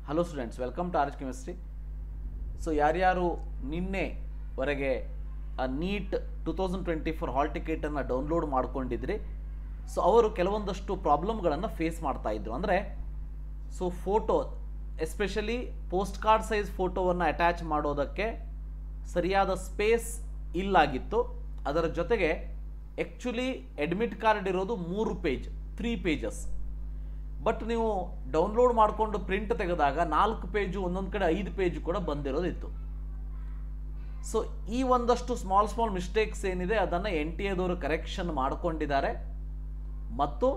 Hello students, welcome to arch chemistry. So ಯಾರ್ಯಾರು ನಿನ್ನೆವರೆಗೆ NEET 2024 hall ಟಿಕೆಟನ್ನು ಡೌನ್ಲೋಡ್ ಮಾಡ್ಕೊಂಡಿದ್ರಿ, ಸೊ ಅವರು ಕೆಲವೊಂದಷ್ಟು ಪ್ರಾಬ್ಲಮ್ಗಳನ್ನು ಫೇಸ್ ಮಾಡ್ತಾ ಇದ್ರು. ಅಂದರೆ so photo, especially post card size ಫೋಟೋವನ್ನು ಅಟ್ಯಾಚ್ ಮಾಡೋದಕ್ಕೆ ಸರಿಯಾದ ಸ್ಪೇಸ್ ಇಲ್ಲಾಗಿತ್ತು. ಅದರ ಜೊತೆಗೆ ಆ್ಯಕ್ಚುಲಿ ಅಡ್ಮಿಟ್ ಕಾರ್ಡ್ ಇರೋದು 3 ಪೇಜಸ್, ಬಟ್ ನೀವು ಡೌನ್ಲೋಡ್ ಮಾಡಿಕೊಂಡು ಪ್ರಿಂಟ್ ತೆಗೆದಾಗ 4 ಪೇಜು, ಒಂದೊಂದು ಕಡೆ 5 ಪೇಜು ಕೂಡ ಬಂದಿರೋದಿತ್ತು. ಸೊ ಈ ಒಂದಷ್ಟು ಸ್ಮಾಲ್ ಮಿಸ್ಟೇಕ್ಸ್ ಏನಿದೆ ಅದನ್ನು NTA ಕರೆಕ್ಷನ್ ಮಾಡ್ಕೊಂಡಿದ್ದಾರೆ. ಮತ್ತು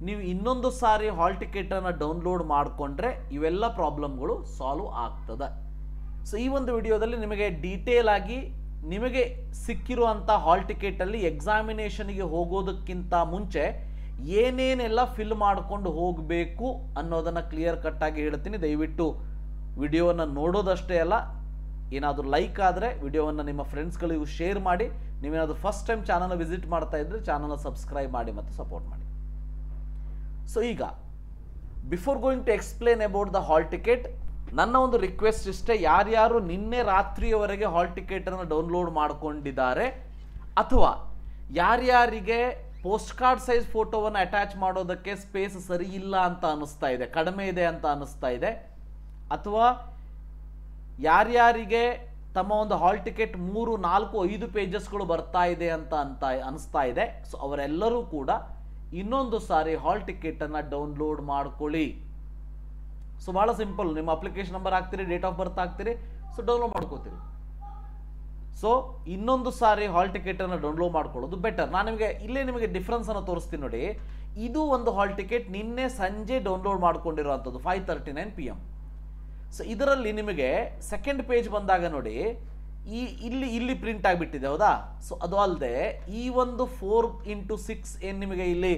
ನೀವು ಇನ್ನೊಂದು ಸಾರಿ ಹಾಲ್ ಟಿಕೆಟನ್ನು ಡೌನ್ಲೋಡ್ ಮಾಡಿಕೊಂಡ್ರೆ ಇವೆಲ್ಲ ಪ್ರಾಬ್ಲಮ್ಗಳು ಸಾಲ್ವ್ ಆಗ್ತದೆ. ಸೊ ಈ ಒಂದು ವಿಡಿಯೋದಲ್ಲಿ ನಿಮಗೆ ಡೀಟೇಲ್ ಆಗಿ ನಿಮಗೆ ಸಿಕ್ಕಿರುವಂಥ ಹಾಲ್ ಟಿಕೆಟಲ್ಲಿ ಎಕ್ಸಾಮಿನೇಷನ್ಗೆ ಹೋಗೋದಕ್ಕಿಂತ ಮುಂಚೆ ಏನೇನೆಲ್ಲ ಫಿಲ್ ಮಾಡಿಕೊಂಡು ಹೋಗಬೇಕು ಅನ್ನೋದನ್ನು ಕ್ಲಿಯರ್ ಕಟ್ಟಾಗಿ ಹೇಳ್ತೀನಿ. ದಯವಿಟ್ಟು ವಿಡಿಯೋವನ್ನು ನೋಡೋದಷ್ಟೇ ಅಲ್ಲ, ಏನಾದರೂ ಲೈಕ್ ಆದರೆ ವಿಡಿಯೋವನ್ನು ನಿಮ್ಮ ಫ್ರೆಂಡ್ಸ್ಗಳಿಗೂ ಶೇರ್ ಮಾಡಿ. ನೀವೇನಾದರೂ ಫಸ್ಟ್ ಟೈಮ್ ಚಾನಲ್ ವಿಸಿಟ್ ಮಾಡ್ತಾ ಇದ್ದರೆ ಚಾನಲ್ನ ಸಬ್ಸ್ಕ್ರೈಬ್ ಮಾಡಿ ಮತ್ತು ಸಪೋರ್ಟ್ ಮಾಡಿ. ಸೊ ಈಗ before going to explain about the hall ticket, ನನ್ನ ಒಂದು ರಿಕ್ವೆಸ್ಟ್ ಇಷ್ಟೇ, ಯಾರ್ಯಾರು ನಿನ್ನೆ ರಾತ್ರಿಯವರೆಗೆ ಹಾಲ್ ಟಿಕೆಟನ್ನು ಡೌನ್ಲೋಡ್ ಮಾಡ್ಕೊಂಡಿದ್ದಾರೆ ಅಥವಾ ಯಾರ್ಯಾರಿಗೆ ಪೋಸ್ಟ್ ಕಾರ್ಡ್ ಸೈಜ್ ಫೋಟೋವನ್ನು ಅಟ್ಯಾಚ್ ಮಾಡೋದಕ್ಕೆ ಸ್ಪೇಸ್ ಸರಿ ಇಲ್ಲ ಅಂತ ಅನ್ನಿಸ್ತಾ ಇದೆ, ಕಡಿಮೆ ಇದೆ ಅಂತ ಅನ್ನಿಸ್ತಾ ಇದೆ, ಅಥವಾ ಯಾರ್ಯಾರಿಗೆ ತಮ್ಮ ಒಂದು ಹಾಲ್ ಟಿಕೆಟ್ 3, 4, 5 ಪೇಜಸ್ಗಳು ಬರ್ತಾ ಇದೆ ಅಂತ ಅನಿಸ್ತಾ ಇದೆ, ಸೊ ಅವರೆಲ್ಲರೂ ಕೂಡ ಇನ್ನೊಂದು ಸಾರಿ ಹಾಲ್ ಟಿಕೆಟನ್ನು ಡೌನ್ಲೋಡ್ ಮಾಡ್ಕೊಳ್ಳಿ. ಸೊ ಭಾಳ ಸಿಂಪಲ್, ನಿಮ್ಮ ಅಪ್ಲಿಕೇಶನ್ ನಂಬರ್ ಹಾಕ್ತೀರಿ, ಡೇಟ್ ಆಫ್ ಬರ್ತ್ ಹಾಕ್ತೀರಿ, ಸೊ ಡೌನ್ಲೋಡ್ ಮಾಡ್ಕೋತೀರಿ. ಸೊ ಇನ್ನೊಂದು ಸಾರಿ ಹಾಲ್ ಟಿಕೆಟನ್ನು ಡೌನ್ಲೋಡ್ ಮಾಡ್ಕೊಳ್ಳೋದು ಬೆಟರ್. ನಾನು ನಿಮಗೆ ಡಿಫ್ರೆನ್ಸನ್ನು ತೋರಿಸ್ತೀನಿ ನೋಡಿ. ಇದು ಒಂದು ಹಾಲ್ ಟಿಕೆಟ್ ನಿನ್ನೆ ಸಂಜೆ ಡೌನ್ಲೋಡ್ ಮಾಡ್ಕೊಂಡಿರೋವಂಥದ್ದು 5:39 PM. ಸೊ ಇದರಲ್ಲಿ ನಿಮಗೆ ಸೆಕೆಂಡ್ ಪೇಜ್ ಬಂದಾಗ ನೋಡಿ, ಇಲ್ಲಿ ಪ್ರಿಂಟ್ ಆಗಿಬಿಟ್ಟಿದೆ, ಹೌದಾ? ಸೊ ಅದು ಅಲ್ಲದೆ ಈ ಒಂದು 4x6 ಏನು ನಿಮಗೆ ಇಲ್ಲಿ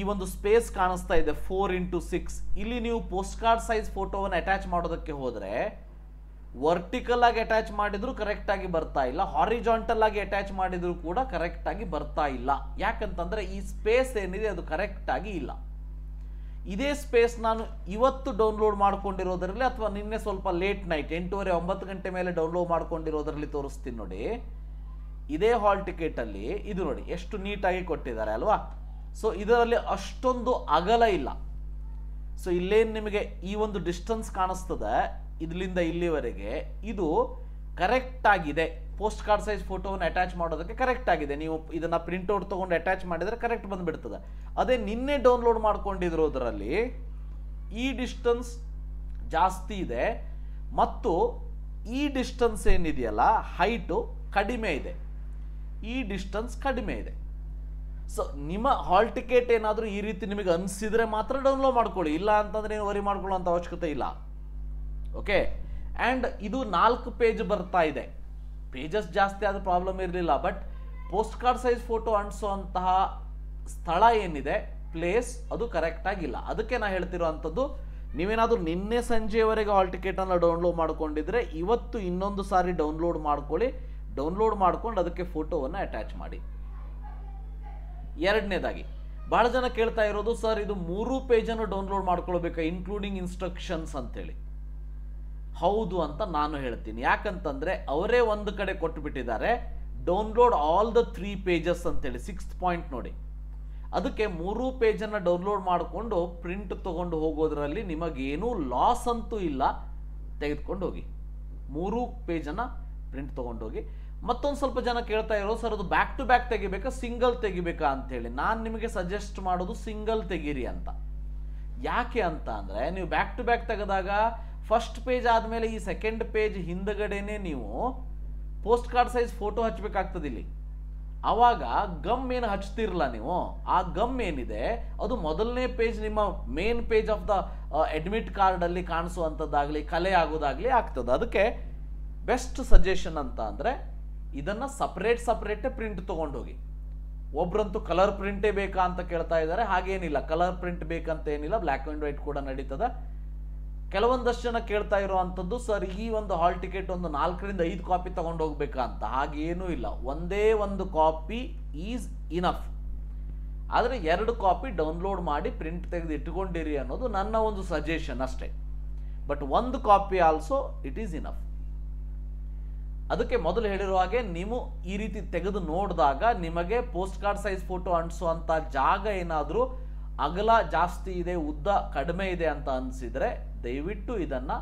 ಈ ಒಂದು ಸ್ಪೇಸ್ ಕಾಣಿಸ್ತಾ ಇದೆ, 4x6, ಇಲ್ಲಿ ನೀವು ಪೋಸ್ಟ್ ಕಾರ್ಡ್ ಸೈಜ್ ಫೋಟೋವನ್ನು ಅಟ್ಯಾಚ್ ಮಾಡೋದಕ್ಕೆ ಹೋದರೆ ವರ್ಟಿಕಲ್ ಆಗಿ ಅಟ್ಯಾಚ್ ಮಾಡಿದ್ರು ಕರೆಕ್ಟ್ ಆಗಿ ಬರ್ತಾ ಇಲ್ಲ, ಹಾರಿಜಾಂಟಲ್ ಆಗಿ ಅಟ್ಯಾಚ್ ಮಾಡಿದ್ರು ಕೂಡ ಕರೆಕ್ಟ್ ಆಗಿ ಬರ್ತಾ ಇಲ್ಲ. ಯಾಕಂತಂದ್ರೆ ಈ ಸ್ಪೇಸ್ ಏನಿದೆ ಅದು ಕರೆಕ್ಟ್ ಆಗಿ ಇಲ್ಲ. ಇದೇ ಸ್ಪೇಸ್ ನಾನು ಇವತ್ತು ಡೌನ್ಲೋಡ್ ಮಾಡ್ಕೊಂಡಿರೋದ್ರಲ್ಲಿ ಅಥವಾ ನಿನ್ನೆ ಸ್ವಲ್ಪ ಲೇಟ್ ನೈಟ್ 8:30, 9 ಗಂಟೆ ಮೇಲೆ ಡೌನ್ಲೋಡ್ ಮಾಡ್ಕೊಂಡಿರೋದ್ರಲ್ಲಿ ತೋರಿಸ್ತೀನಿ ನೋಡಿ. ಇದೇ ಹಾಲ್ ಟಿಕೆಟ್ ಅಲ್ಲಿ ಇದು ನೋಡಿ ಎಷ್ಟು ನೀಟಾಗಿ ಕೊಟ್ಟಿದ್ದಾರೆ ಅಲ್ವಾ? ಸೊ ಇದರಲ್ಲಿ ಅಷ್ಟೊಂದು ಅಗಲ ಇಲ್ಲ. ಸೊ ಇಲ್ಲೇನು ನಿಮಗೆ ಈ ಒಂದು ಡಿಸ್ಟೆನ್ಸ್ ಕಾಣಿಸ್ತದೆ, ಇದರಿಂದ ಇಲ್ಲಿವರೆಗೆ ಇದು ಕರೆಕ್ಟ್ ಆಗಿದೆ. ಪೋಸ್ಟ್ ಕಾರ್ಡ್ ಸೈಜ್ ಫೋಟೋವನ್ನು ಅಟ್ಯಾಚ್ ಮಾಡೋದಕ್ಕೆ ಕರೆಕ್ಟ್ ಆಗಿದೆ. ನೀವು ಇದನ್ನ ಪ್ರಿಂಟ್ಔಟ್ ತೊಗೊಂಡು ಅಟ್ಯಾಚ್ ಮಾಡಿದರೆ ಕರೆಕ್ಟ್ ಬಂದುಬಿಡ್ತದೆ. ಅದೇ ನಿನ್ನೆ ಡೌನ್ಲೋಡ್ ಮಾಡ್ಕೊಂಡಿರೋದರಲ್ಲಿ ಈ ಡಿಸ್ಟೆನ್ಸ್ ಜಾಸ್ತಿ ಇದೆ ಮತ್ತು ಈ ಡಿಸ್ಟೆನ್ಸ್ ಏನಿದೆಯಲ್ಲ ಹೈಟು ಕಡಿಮೆ ಇದೆ, ಈ ಡಿಸ್ಟೆನ್ಸ್ ಕಡಿಮೆ ಇದೆ. ಸೊ ನಿಮ್ಮ ಹಾಲ್ ಟಿಕೆಟ್ ಏನಾದರೂ ಈ ರೀತಿ ನಿಮಗೆ ಅನಿಸಿದರೆ ಮಾತ್ರ ಡೌನ್ಲೋಡ್ ಮಾಡ್ಕೊಳ್ಳಿ, ಇಲ್ಲ ಅಂತಂದ್ರೆ ಏನು ವರಿ ಮಾಡ್ಕೊಳ್ಳೋ ಅಂತ ಅವಶ್ಯಕತೆ ಇಲ್ಲ. ಓಕೆ, ಆ್ಯಂಡ್ ಇದು 4 ಪೇಜ್ ಬರ್ತಾ ಇದೆ. ಪೇಜಸ್ ಜಾಸ್ತಿ ಆದ ಪ್ರಾಬ್ಲಮ್ ಇರಲಿಲ್ಲ, but post card size photo ಅಂಟಿಸುವಂತಹ ಸ್ಥಳ ಏನಿದೆ, ಪ್ಲೇಸ್, ಅದು ಕರೆಕ್ಟ್ ಆಗಿಲ್ಲ. ಅದಕ್ಕೆ ನಾನು ಹೇಳ್ತಿರೋ ಅಂಥದ್ದು, ನೀವೇನಾದರೂ ನಿನ್ನೆ ಸಂಜೆಯವರೆಗೆ ಹಾಲ್ ಟಿಕೆಟನ್ನು ಡೌನ್ಲೋಡ್ ಮಾಡ್ಕೊಂಡಿದ್ರೆ ಇವತ್ತು ಇನ್ನೊಂದು ಸಾರಿ ಡೌನ್ಲೋಡ್ ಮಾಡ್ಕೊಳ್ಳಿ. ಡೌನ್ಲೋಡ್ ಮಾಡ್ಕೊಂಡು ಅದಕ್ಕೆ ಫೋಟೋವನ್ನು ಅಟ್ಯಾಚ್ ಮಾಡಿ. ಎರಡನೇದಾಗಿ ಬಹಳ ಜನ ಕೇಳ್ತಾ ಇರೋದು, ಸರ್ ಇದು 3 ಪೇಜನ್ನು ಡೌನ್ಲೋಡ್ ಮಾಡ್ಕೊಳ್ಬೇಕಾ ಇನ್ಕ್ಲೂಡಿಂಗ್ ಇನ್ಸ್ಟ್ರಕ್ಷನ್ಸ್ ಅಂತೇಳಿ. ಹೌದು ಅಂತ ನಾನು ಹೇಳ್ತೀನಿ. ಯಾಕಂತಂದ್ರೆ ಅವರೇ ಒಂದು ಕಡೆ ಕೊಟ್ಟುಬಿಟ್ಟಿದ್ದಾರೆ, ಡೌನ್ಲೋಡ್ ಆಲ್ ದ 3 ಪೇಜಸ್ ಅಂತೇಳಿ 6th ಪಾಯಿಂಟ್ ನೋಡಿ. ಅದಕ್ಕೆ 3 ಪೇಜನ್ನು ಡೌನ್ಲೋಡ್ ಮಾಡಿಕೊಂಡು ಪ್ರಿಂಟ್ ತಗೊಂಡು ಹೋಗೋದ್ರಲ್ಲಿ ನಿಮಗೇನೂ ಲಾಸ್ ಅಂತೂ ಇಲ್ಲ. ತೆಗೆದುಕೊಂಡು ಹೋಗಿ 3 ಪೇಜನ್ನು ಪ್ರಿಂಟ್ ತಗೊಂಡೋಗಿ. ಮತ್ತೊಂದು ಸ್ವಲ್ಪ ಜನ ಕೇಳ್ತಾ ಇರೋ, ಸರ್ ಅದು ಬ್ಯಾಕ್ ಟು ಬ್ಯಾಕ್ ತೆಗಿಬೇಕಾ ಸಿಂಗಲ್ ತೆಗಿಬೇಕಾ ಅಂತೇಳಿ. ನಾನು ನಿಮಗೆ ಸಜೆಸ್ಟ್ ಮಾಡೋದು ಸಿಂಗಲ್ ತೆಗೀರಿ ಅಂತ. ಯಾಕೆ ಅಂತ ಅಂದರೆ, ನೀವು ಬ್ಯಾಕ್ ಟು ಬ್ಯಾಕ್ ತೆಗೆದಾಗ ಫಸ್ಟ್ ಪೇಜ್ ಆದಮೇಲೆ ಈ ಸೆಕೆಂಡ್ ಪೇಜ್ ಹಿಂದಗಡೆನೆ ನೀವು ಪೋಸ್ಟ್ ಕಾರ್ಡ್ ಸೈಜ್ ಫೋಟೋ ಹಚ್ಚಬೇಕಾಗ್ತದೆ. ಇಲ್ಲಿ ಆವಾಗ ಗಮ್ ಏನು ಹಚ್ತಿರಲ್ಲ ನೀವು, ಆ ಗಮ್ ಏನಿದೆ ಅದು ಮೊದಲನೇ ಪೇಜ್, ನಿಮ್ಮ main page of the admit ಕಾರ್ಡಲ್ಲಿ ಕಾಣಿಸುವಂಥದ್ದಾಗಲಿ ಕಲೆ ಆಗೋದಾಗಲಿ ಆಗ್ತದೆ. ಅದಕ್ಕೆ ಬೆಸ್ಟ್ ಸಜೆಷನ್ ಅಂತ ಅಂದರೆ ಇದನ್ನು ಸಪ್ರೇಟೇ ಪ್ರಿಂಟ್ ತೊಗೊಂಡೋಗಿ. ಒಬ್ರಂತೂ ಕಲರ್ ಪ್ರಿಂಟೇ ಬೇಕಾ ಅಂತ ಕೇಳ್ತಾ ಇದ್ದಾರೆ. ಹಾಗೇನಿಲ್ಲ, ಕಲರ್ ಪ್ರಿಂಟ್ ಬೇಕಂತ ಏನಿಲ್ಲ, ಬ್ಲ್ಯಾಕ್ ಆ್ಯಂಡ್ ವೈಟ್ ಕೂಡ ನಡೀತದೆ. ಕೆಲವೊಂದಷ್ಟು ಜನ ಕೇಳ್ತಾ ಇರೋ ಅಂಥದ್ದು, ಸರ್ ಈ ಒಂದು ಹಾಲ್ ಟಿಕೆಟ್ ಒಂದು 4ರಿಂದ 5 ಕಾಪಿ ತಗೊಂಡು ಹೋಗ್ಬೇಕಾ ಅಂತ. ಹಾಗೇನೂ ಇಲ್ಲ, ಒಂದೇ ಒಂದು ಕಾಪಿ ಈಸ್ ಇನಫ್. ಆದರೆ 2 ಕಾಪಿ ಡೌನ್ಲೋಡ್ ಮಾಡಿ ಪ್ರಿಂಟ್ ತೆಗೆದು ಇಟ್ಕೊಂಡಿರಿ ಅನ್ನೋದು ನನ್ನ ಒಂದು ಸಜೆಷನ್ ಅಷ್ಟೇ. ಬಟ್ ಒಂದು copy also it is enough. ಅದಕ್ಕೆ ಮೊದಲು ಹೇಳಿರುವ ಹಾಗೆ ನೀವು ಈ ರೀತಿ ತೆಗೆದು ನೋಡಿದಾಗ ನಿಮಗೆ ಪೋಸ್ಟ್ ಕಾರ್ಡ್ ಸೈಜ್ ಫೋಟೋ ಅಂಟಿಸುವಂಥ ಜಾಗ ಏನಾದರೂ ಅಗಲ ಜಾಸ್ತಿ ಇದೆ, ಉದ್ದ ಕಡಿಮೆ ಇದೆ ಅಂತ ಅನಿಸಿದರೆ ದಯವಿಟ್ಟು ಇದನ್ನು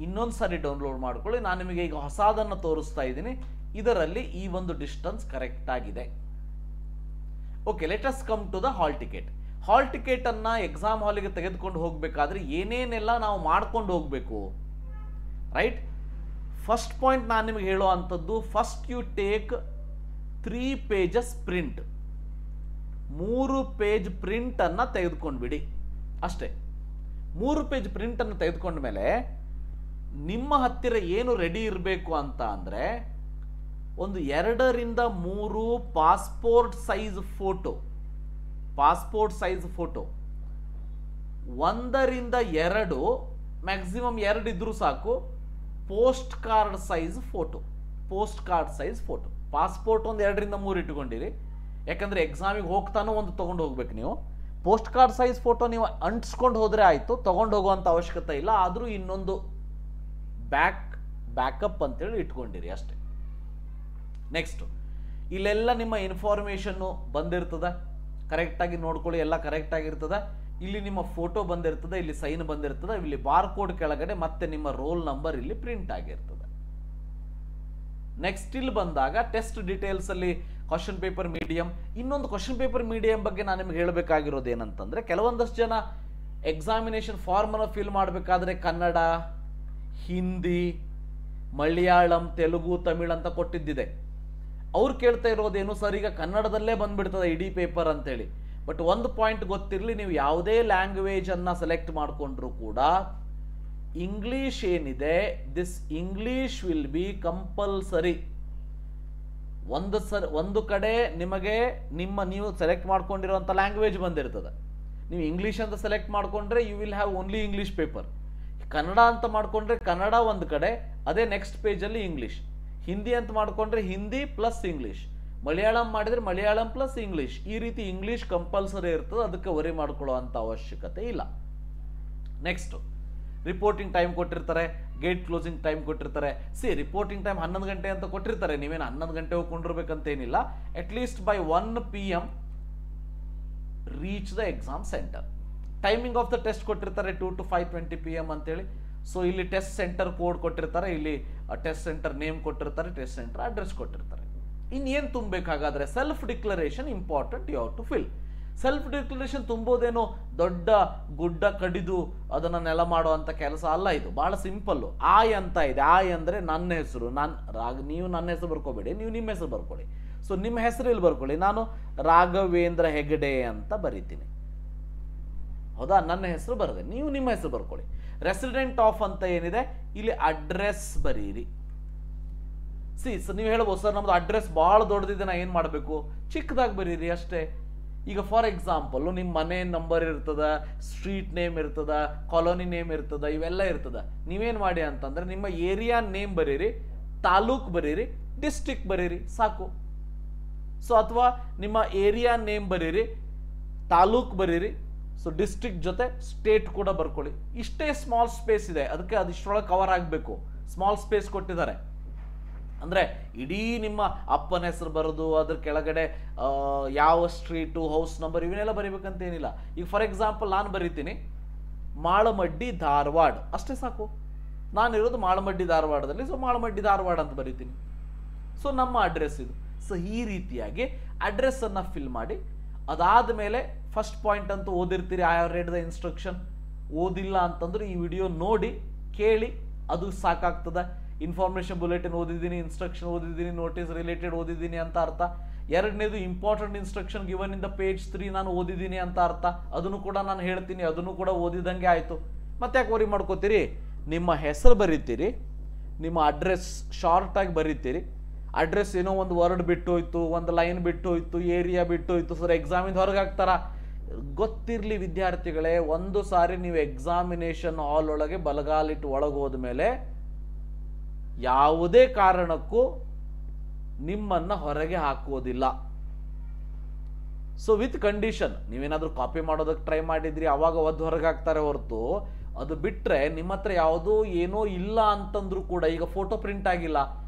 ಇನ್ನೊಂದು ಸಾರಿ ಡೌನ್ಲೋಡ್ ಮಾಡ್ಕೊಳ್ಳಿ. ನಾನು ನಿಮಗೆ ಈಗ ಹೊಸದನ್ನು ತೋರಿಸ್ತಾ ಇದ್ದೀನಿ, ಇದರಲ್ಲಿ ಈ ಒಂದು ಡಿಸ್ಟೆನ್ಸ್ ಕರೆಕ್ಟ್ ಆಗಿದೆ. Okay, let us come to the hall ticket. Hall ticket ಅನ್ನ ಎಕ್ಸಾಮ್ ಹಾಲಿಗೆ ತೆಗೆದುಕೊಂಡು ಹೋಗಬೇಕಾದ್ರೆ ಏನೇನೆಲ್ಲ ನಾವು ಮಾಡ್ಕೊಂಡು ಹೋಗಬೇಕು, ರೈಟ್? ಫಸ್ಟ್ ಪಾಯಿಂಟ್ ನಾನು ನಿಮಗೆ ಹೇಳೋ ಅಂಥದ್ದು, first you take 3 pages print. 3 page print ಅನ್ನ ತೆಗೆದುಕೊಂಡು ಬಿಡಿ ಅಷ್ಟೇ. 3 ಪೇಜ್ ಪ್ರಿಂಟ್ ಅನ್ನು ತೆಗೆದುಕೊಂಡ ಮೇಲೆ ನಿಮ್ಮ ಹತ್ತಿರ ಏನು ರೆಡಿ ಇರಬೇಕು ಅಂತ ಅಂದ್ರೆ, ಒಂದು 2 ರಿಂದ 3 ಪಾಸ್ಪೋರ್ಟ್ ಸೈಜ್ ಫೋಟೋ, 1 ರಿಂದ 2 ಮ್ಯಾಕ್ಸಿಮಮ್ 2 ಇದ್ರೂ ಸಾಕು, post card size photo. Passport ಒಂದು 2 ರಿಂದ 3 ಇಟ್ಕೊಂಡಿರಿ, ಯಾಕಂದ್ರೆ ಎಕ್ಸಾಮಿಗೆ ಹೋಗ್ತಾನೋ ಒಂದು ತಗೊಂಡು ಹೋಗ್ಬೇಕು ನೀವು. ಪೋಸ್ಟ್ ಕಾರ್ಡ್ ಸೈಜ್ ಫೋಟೋ ನೀವು ಅಂಟಿಸ್ಕೊಂಡು ಹೋದ್ರೆ ಆಯ್ತು, ತಗೊಂಡು ಹೋಗುವಂತ ಅವಶ್ಯಕತೆ ಇಲ್ಲ. ಆದ್ರೂ ಇನ್ನೊಂದು ಬ್ಯಾಕಪ್ ಅಂತೇಳಿ ಇಟ್ಕೊಂಡಿರಿ ಅಷ್ಟೇ. ನೆಕ್ಸ್ಟ್, ಇಲ್ಲೆಲ್ಲ ನಿಮ್ಮ ಇನ್ಫಾರ್ಮೇಶನ್ ಬಂದಿರ್ತದೆ, ಕರೆಕ್ಟಾಗಿ ನೋಡ್ಕೊಳ್ಳಿ, ಎಲ್ಲ ಕರೆಕ್ಟ್ ಆಗಿರ್ತದೆ. ಇಲ್ಲಿ ನಿಮ್ಮ ಫೋಟೋ ಬಂದಿರ್ತದೆ, ಇಲ್ಲಿ ಸೈನ್ ಬಂದಿರ್ತದೆ, ಇಲ್ಲಿ ಬಾರ್ ಕೋಡ್ ಕೆಳಗಡೆ ಮತ್ತೆ ನಿಮ್ಮ ರೋಲ್ ನಂಬರ್ ಇಲ್ಲಿ ಪ್ರಿಂಟ್ ಆಗಿರ್ತದೆ. ನೆಕ್ಸ್ಟ್ ಇಲ್ಲಿ ಬಂದಾಗ ಟೆಸ್ಟ್ ಡೀಟೇಲ್ಸ್ ಅಲ್ಲಿ ಕ್ವಶನ್ ಪೇಪರ್ ಮೀಡಿಯಂ. ಇನ್ನೊಂದು ಕ್ವಶನ್ ಪೇಪರ್ ಮೀಡಿಯಂ ಬಗ್ಗೆ ನಾನು ನಿಮ್ಗೆ ಹೇಳಬೇಕಾಗಿರೋದು ಏನಂತಂದ್ರೆ, ಕೆಲವೊಂದಷ್ಟು ಜನ ಎಕ್ಸಾಮಿನೇಷನ್ ಫಾರ್ಮ್ ಅನ್ನು ಫಿಲ್ ಮಾಡಬೇಕಾದ್ರೆ ಕನ್ನಡ, ಹಿಂದಿ, ಮಲಯಾಳಂ, ತೆಲುಗು, ತಮಿಳ್ ಅಂತ ಕೊಟ್ಟಿದ್ದಿದೆ. ಅವ್ರು ಕೇಳ್ತಾ ಇರೋದೇನು, ಸರ್ ಈಗ ಕನ್ನಡದಲ್ಲೇ ಬಂದ್ಬಿಡ್ತದೆ ಇಡೀ ಪೇಪರ್ ಅಂತೇಳಿ. ಬಟ್ ಒಂದು ಪಾಯಿಂಟ್ ಗೊತ್ತಿರಲಿ, ನೀವು ಯಾವುದೇ ಲ್ಯಾಂಗ್ವೇಜ್ ಅನ್ನ ಸೆಲೆಕ್ಟ್ ಮಾಡಿಕೊಂಡ್ರು ಕೂಡ ಇಂಗ್ಲಿಷ್ ಏನಿದೆ, this English will be compulsory. ಒಂದು ಕಡೆ ನಿಮಗೆ ನೀವು ಸೆಲೆಕ್ಟ್ ಮಾಡ್ಕೊಂಡಿರುವಂಥ ಲ್ಯಾಂಗ್ವೇಜ್ ಬಂದಿರ್ತದೆ. ನೀವು ಇಂಗ್ಲಿಷ್ ಅಂತ ಸೆಲೆಕ್ಟ್ ಮಾಡ್ಕೊಂಡ್ರೆ you will have only English paper. Kannada ಅಂತ ಮಾಡ್ಕೊಂಡ್ರೆ ಕನ್ನಡ ಒಂದು ಕಡೆ, ಅದೇ ನೆಕ್ಸ್ಟ್ ಪೇಜಲ್ಲಿ ಇಂಗ್ಲಿಷ್. ಹಿಂದಿ ಅಂತ ಮಾಡ್ಕೊಂಡ್ರೆ ಹಿಂದಿ ಪ್ಲಸ್ ಇಂಗ್ಲಿಷ್. ಮಲಯಾಳಂ ಮಾಡಿದ್ರೆ ಮಲಯಾಳಂ ಪ್ಲಸ್ ಇಂಗ್ಲಿಷ್. ಈ ರೀತಿ ಇಂಗ್ಲಿಷ್ ಕಂಪಲ್ಸರಿ ಇರ್ತದೆ, ಅದಕ್ಕೆ ವರಿ ಮಾಡ್ಕೊಳ್ಳೋ ಅಂತ ಅವಶ್ಯಕತೆ ಇಲ್ಲ. ನೆಕ್ಸ್ಟ್, ರಿಪೋರ್ಟಿಂಗ್ ಟೈಮ್ ಕೊಟ್ಟಿರ್ತಾರೆ, ಗೇಟ್ ಕ್ಲೋಸಿಂಗ್ ಟೈಮ್ ಕೊಟ್ಟಿರ್ತಾರೆ. ರಿಪೋರ್ಟಿಂಗ್ ಟೈಮ್ 11 ಗಂಟೆ ಅಂತ ಕೊಟ್ಟಿರ್ತಾರೆ. ನೀವೇನು 11 ಗಂಟೆ ಹೋಗ್ಕೊಂಡಿರ್ಬೇಕಂತ ಏನಿಲ್ಲ. At least by 1 PM reach the exam centre. Timing of the test ಕೊಟ್ಟಿರ್ತಾರೆ 2 to 5:20 PM ಅಂತೇಳಿ. ಸೊ ಇಲ್ಲಿ ಟೆಸ್ಟ್ ಸೆಂಟರ್ ಕೋಡ್ ಕೊಟ್ಟಿರ್ತಾರೆ, ಇಲ್ಲಿ ಟೆಸ್ಟ್ ಸೆಂಟರ್ ನೇಮ್ ಕೊಟ್ಟಿರ್ತಾರೆ, ಟೆಸ್ಟ್ ಸೆಂಟರ್ ಅಡ್ರೆಸ್ ಕೊಟ್ಟಿರ್ತಾರೆ. ಇನ್ನೇನು ತುಂಬಬೇಕಾಗಾದ್ರೆ self declaration important, you have to fill. Self declaration ತುಂಬೋದೇನೋ ದೊಡ್ಡ ಗುಡ್ಡ ಕಡಿದು ಅದನ್ನ ನೆಲ ಮಾಡುವಂತ ಕೆಲಸ ಅಲ್ಲ, ಇದು ಬಹಳ ಸಿಂಪಲ್. ಆಯ್ ಅಂತ ಇದೆ, ಆಯ್ ಅಂದ್ರೆ ನನ್ನ ಹೆಸರು. ನೀವು ನನ್ನ ಹೆಸರು ಬರ್ಕೋಬೇಡಿ, ನೀವು ನಿಮ್ಮ ಹೆಸರು ಬರ್ಕೊಳ್ಳಿ. ಸೊ ನಿಮ್ಮ ಹೆಸರು ಇಲ್ಲಿ ಬರ್ಕೊಳ್ಳಿ, ನಾನು ರಾಘವೇಂದ್ರ ಹೆಗಡೆ ಅಂತ ಬರೀತೀನಿ, ಹೌದಾ? ನನ್ನ ಹೆಸರು ಬರದೆ, ನೀವು ನಿಮ್ಮ ಹೆಸರು ಬರ್ಕೊಳ್ಳಿ. ರೆಸಿಡೆಂಟ್ ಆಫ್ ಅಂತ ಏನಿದೆ ಇಲ್ಲಿ ಅಡ್ರೆಸ್ ಬರೀರಿ. ನೀವು ಹೇಳ್ಬೋದು, ಸರ್ ನಮ್ದು ಅಡ್ರೆಸ್ ಬಹಳ ದೊಡ್ಡದಿದೆ, ನಾ ಏನ್ ಮಾಡಬೇಕು? ಚಿಕ್ಕದಾಗಿ ಬರೀರಿ ಅಷ್ಟೇ. ಈಗ ಫಾರ್ ಎಕ್ಸಾಂಪಲ್ ನಿಮ್ಮ ಮನೆ ನಂಬರ್ ಇರ್ತದ, ಸ್ಟ್ರೀಟ್ ನೇಮ್ ಇರ್ತದ, ಕಾಲೋನಿ ನೇಮ್ ಇರ್ತದ, ಇವೆಲ್ಲ ಇರ್ತದ. ನೀವೇನ್ ಮಾಡಿ ಅಂತಂದ್ರೆ ನಿಮ್ಮ ಏರಿಯಾ ನೇಮ್ ಬರೀರಿ, ತಾಲೂಕ್ ಬರೀರಿ, ಡಿಸ್ಟ್ರಿಕ್ಟ್ ಬರೀರಿ, ಸಾಕು. ಸೊ ಅಥವಾ ನಿಮ್ಮ ಏರಿಯಾ ನೇಮ್ ಬರೀರಿ, ತಾಲೂಕ್ ಬರೀರಿ, ಸೊ ಡಿಸ್ಟ್ರಿಕ್ಟ್ ಜೊತೆ ಸ್ಟೇಟ್ ಕೂಡ ಬರ್ಕೊಳ್ಳಿ. ಇಷ್ಟೇ ಸ್ಮಾಲ್ ಸ್ಪೇಸ್ ಇದೆ, ಅದಕ್ಕೆ ಅದಿಷ್ಟೊಳಗೆ ಕವರ್ ಆಗಬೇಕು. ಸ್ಮಾಲ್ ಸ್ಪೇಸ್ ಕೊಟ್ಟಿದ್ದಾರೆ ಅಂದ್ರೆ ಇಡೀ ನಿಮ್ಮ ಅಪ್ಪನ ಹೆಸರು ಬರೋದು, ಅದ್ರ ಕೆಳಗಡೆ ಯಾವ ಸ್ಟ್ರೀಟು, ಹೌಸ್ ನಂಬರ್ ಇವನ್ನೆಲ್ಲ ಬರೀಬೇಕಂತ ಏನಿಲ್ಲ. ಈಗ ಫಾರ್ ಎಕ್ಸಾಂಪಲ್ ನಾನು ಬರೀತೀನಿ ಮಾಳಮಡ್ಡಿ ಧಾರವಾಡ, ಅಷ್ಟೇ ಸಾಕು. ನಾನಿರೋದು ಮಾಳಮಡ್ಡಿ ಧಾರವಾಡದಲ್ಲಿ, ಸೊ ಮಾಳಮಡ್ಡಿ ಧಾರವಾಡ ಅಂತ ಬರೀತೀನಿ. ಸೊ ನಮ್ಮ ಅಡ್ರೆಸ್ ಇದು. ಸೊ ಈ ರೀತಿಯಾಗಿ ಅಡ್ರೆಸ್ ಅನ್ನ ಫಿಲ್ ಮಾಡಿ, ಅದಾದ ಮೇಲೆ ಫಸ್ಟ್ ಪಾಯಿಂಟ್ ಅಂತೂ ಓದಿರ್ತೀರಿ, I have read the instruction. ಓದಿಲ್ಲ ಅಂತಂದ್ರೆ ಈ ವಿಡಿಯೋ ನೋಡಿ ಕೇಳಿ, ಅದು ಸಾಕಾಗ್ತದೆ. ಇನ್ಫಾರ್ಮೇಶನ್ ಬುಲೆಟಿನ್ ಓದಿದ್ದೀನಿ, ಇನ್ಸ್ಟ್ರಕ್ಷನ್ ಓದಿದ್ದೀನಿ, ನೋಟಿಸ್ ರಿಲೇಟೆಡ್ ಓದಿದ್ದೀನಿ ಅಂತ ಅರ್ಥ. ಎರಡನೇದು important instruction given in the page 3 ನಾನು ಓದಿದ್ದೀನಿ ಅಂತ ಅರ್ಥ. ಅದನ್ನು ಕೂಡ ನಾನು ಹೇಳ್ತೀನಿ, ಅದನ್ನು ಕೂಡ ಓದಿದಂಗೆ ಆಯ್ತು. ಮತ್ತೆ ಯಾಕೆ ವರಿ ಮಾಡ್ಕೋತೀರಿ? ನಿಮ್ಮ ಹೆಸರು ಬರೀತೀರಿ, ನಿಮ್ಮ ಅಡ್ರೆಸ್ ಶಾರ್ಟ್ ಆಗಿ ಬರೀತೀರಿ. ಅಡ್ರೆಸ್ ಏನೋ ಒಂದು ವರ್ಡ್ ಬಿಟ್ಟು ಹೋಯ್ತು, ಒಂದು ಲೈನ್ ಬಿಟ್ಟು ಹೋಯ್ತು, ಏರಿಯಾ ಬಿಟ್ಟು ಹೋಯ್ತು, ಸರ್ ಎಕ್ಸಾಮಿಂದ ಹೊರಗೆ ಹಾಕ್ತಾರ. ಗೊತ್ತಿರಲಿ ವಿದ್ಯಾರ್ಥಿಗಳೇ, ಒಂದು ಸಾರಿ ನೀವು ಎಕ್ಸಾಮಿನೇಷನ್ ಹಾಲ್ ಒಳಗೆ ಬಲಗಾಲಿಟ್ಟು ಒಳಗೆ ಹೋದ್ಮೇಲೆ ಯಾವುದೇ ಕಾರಣಕ್ಕೂ ನಿಮ್ಮನ್ನ ಹೊರಗೆ ಹಾಕುವುದಿಲ್ಲ. ಸೊ ವಿತ್ ಕಂಡೀಷನ್, ನೀವೇನಾದ್ರೂ ಕಾಪಿ ಮಾಡೋದಕ್ಕೆ ಟ್ರೈ ಮಾಡಿದ್ರಿ, ಅವಾಗ ಒದ್ದು ಹೊರಗೆ ಹಾಕ್ತಾರೆ ಹೊರತು ಅದು ಬಿಟ್ಟರೆ ನಿಮ್ಮ ಹತ್ರ ಯಾವುದೋ ಏನೋ ಇಲ್ಲ ಅಂತಂದ್ರೂ ಕೂಡ, ಈಗ ಫೋಟೋ ಪ್ರಿಂಟ್ ಆಗಿಲ್ಲ,